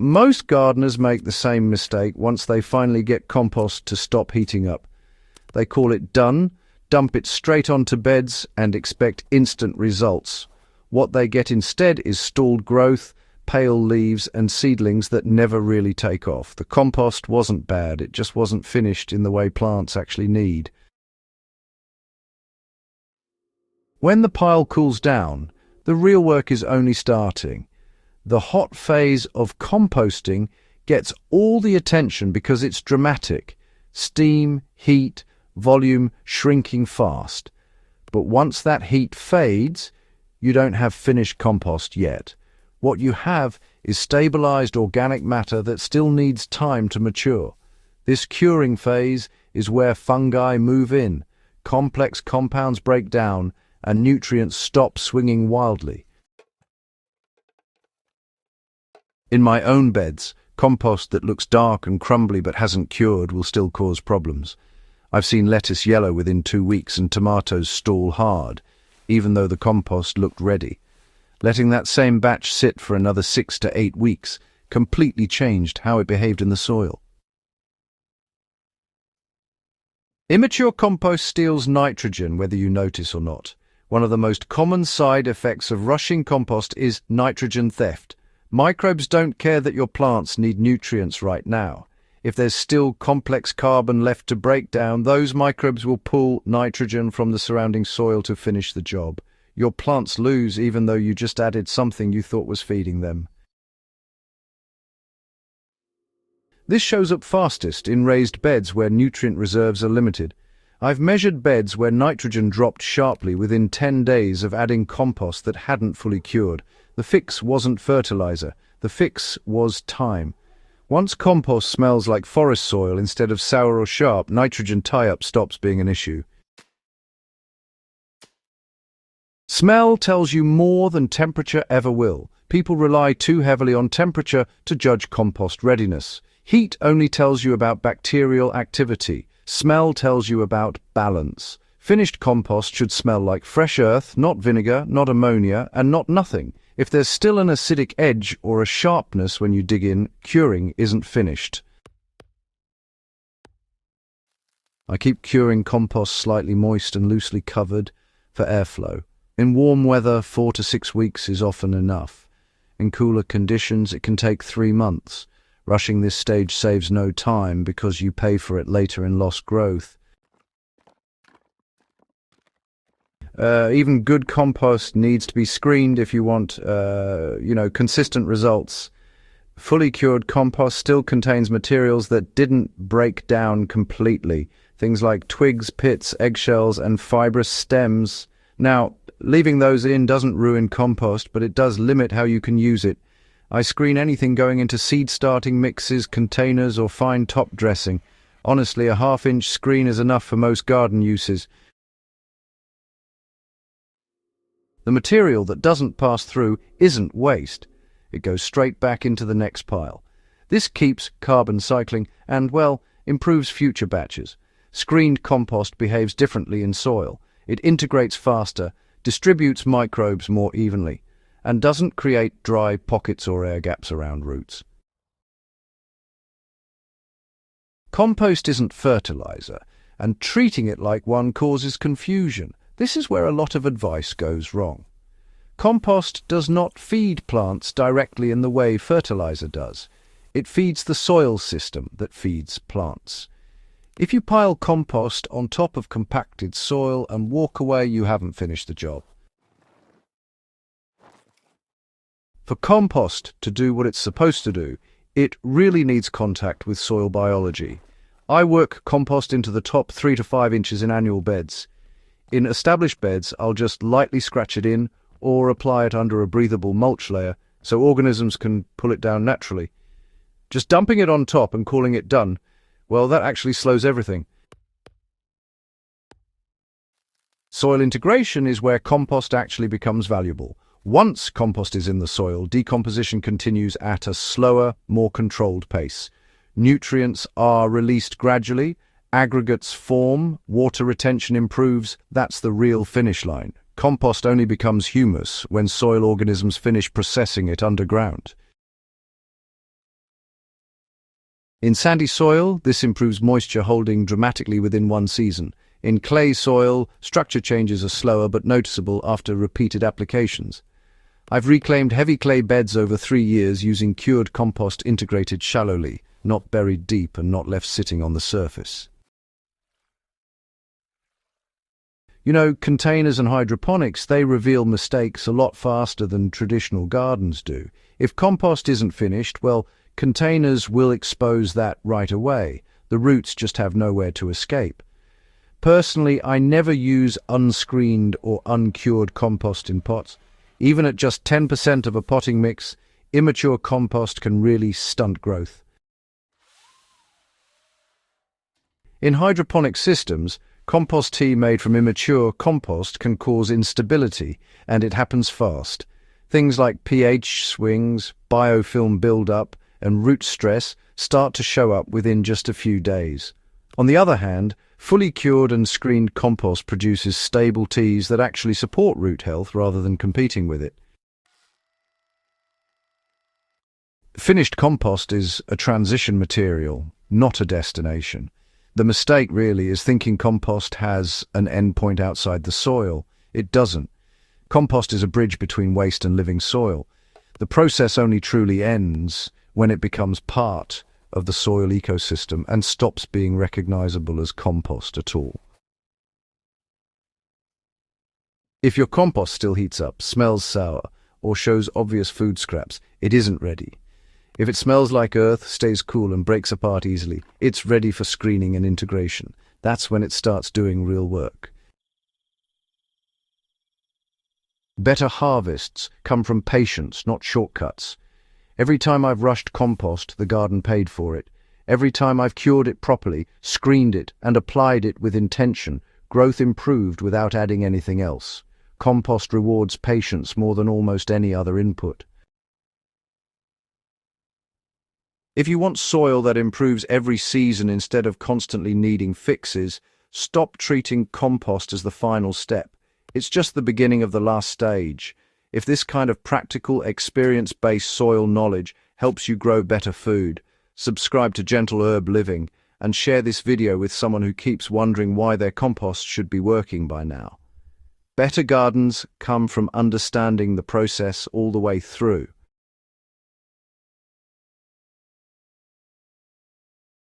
most gardeners make the same mistake once they finally get compost to stop heating up. They call it done, dump it straight onto beds, and expect instant results. What they get instead is stalled growth, pale leaves, and seedlings that never really take off. The compost wasn't bad, it just wasn't finished in the way plants actually need. When the pile cools down, the real work is only starting. The hot phase of composting gets all the attention because it's dramatic. Steam, heat, volume shrinking fast. But once that heat fades, you don't have finished compost yet. What you have is stabilized organic matter that still needs time to mature. This curing phase is where fungi move in, complex compounds break down, and nutrients stop swinging wildly. In my own beds, compost that looks dark and crumbly but hasn't cured will still cause problems. I've seen lettuce yellow within 2 weeks and tomatoes stall hard, even though the compost looked ready. Letting that same batch sit for another 6 to 8 weeks completely changed how it behaved in the soil. Immature compost steals nitrogen, whether you notice or not. One of the most common side effects of rushing compost is nitrogen theft. Microbes don't care that your plants need nutrients right now. If there's still complex carbon left to break down, those microbes will pull nitrogen from the surrounding soil to finish the job. Your plants lose even though you just added something you thought was feeding them. This shows up fastest in raised beds where nutrient reserves are limited. I've measured beds where nitrogen dropped sharply within 10 days of adding compost that hadn't fully cured. The fix wasn't fertilizer. The fix was time. Once compost smells like forest soil instead of sour or sharp, nitrogen tie-up stops being an issue. Smell tells you more than temperature ever will. People rely too heavily on temperature to judge compost readiness. Heat only tells you about bacterial activity. Smell tells you about balance. Finished compost should smell like fresh earth, not vinegar, not ammonia, and not nothing. If there's still an acidic edge or a sharpness when you dig in, curing isn't finished. I keep curing compost slightly moist and loosely covered for airflow. In warm weather, 4 to 6 weeks is often enough. In cooler conditions, it can take 3 months. Rushing this stage saves no time because you pay for it later in lost growth. Even good compost needs to be screened if you want, consistent results. Fully cured compost still contains materials that didn't break down completely. Things like twigs, pits, eggshells, and fibrous stems. Now, leaving those in doesn't ruin compost, but it does limit how you can use it. I screen anything going into seed-starting mixes, containers, or fine top dressing. Honestly, a half-inch screen is enough for most garden uses. The material that doesn't pass through isn't waste. It goes straight back into the next pile. This keeps carbon cycling and, well, improves future batches. Screened compost behaves differently in soil. It integrates faster, distributes microbes more evenly, and doesn't create dry pockets or air gaps around roots. Compost isn't fertilizer, and treating it like one causes confusion. This is where a lot of advice goes wrong. Compost does not feed plants directly in the way fertilizer does. It feeds the soil system that feeds plants. If you pile compost on top of compacted soil and walk away, you haven't finished the job. For compost to do what it's supposed to do, it really needs contact with soil biology. I work compost into the top 3 to 5 inches in annual beds. In established beds, I'll just lightly scratch it in or apply it under a breathable mulch layer so organisms can pull it down naturally. Just dumping it on top and calling it done, well, that actually slows everything. Soil integration is where compost actually becomes valuable. Once compost is in the soil, decomposition continues at a slower, more controlled pace. Nutrients are released gradually, aggregates form, water retention improves. That's the real finish line. Compost only becomes humus when soil organisms finish processing it underground. In sandy soil, this improves moisture holding dramatically within one season. In clay soil, structure changes are slower but noticeable after repeated applications. I've reclaimed heavy clay beds over 3 years using cured compost integrated shallowly, not buried deep and not left sitting on the surface. You know, containers and hydroponics, they reveal mistakes a lot faster than traditional gardens do. If compost isn't finished, well, containers will expose that right away. The roots just have nowhere to escape. Personally, I never use unscreened or uncured compost in pots. Even at just 10% of a potting mix, immature compost can really stunt growth. In hydroponic systems, compost tea made from immature compost can cause instability, and it happens fast. Things like pH swings, biofilm buildup, and root stress start to show up within just a few days. On the other hand, fully cured and screened compost produces stable teas that actually support root health rather than competing with it. Finished compost is a transition material, not a destination. The mistake really is thinking compost has an endpoint outside the soil. It doesn't. Compost is a bridge between waste and living soil. The process only truly ends when it becomes part of the soil ecosystem and stops being recognizable as compost at all. If your compost still heats up, smells sour, or shows obvious food scraps, it isn't ready. If it smells like earth, stays cool and breaks apart easily, it's ready for screening and integration. That's when it starts doing real work. Better harvests come from patience, not shortcuts. Every time I've rushed compost, the garden paid for it. Every time I've cured it properly, screened it, and applied it with intention, growth improved without adding anything else. Compost rewards patience more than almost any other input. If you want soil that improves every season instead of constantly needing fixes, stop treating compost as the final step. It's just the beginning of the last stage. If this kind of practical, experience-based soil knowledge helps you grow better food, subscribe to Gentle Herb Living and share this video with someone who keeps wondering why their compost should be working by now. Better gardens come from understanding the process all the way through.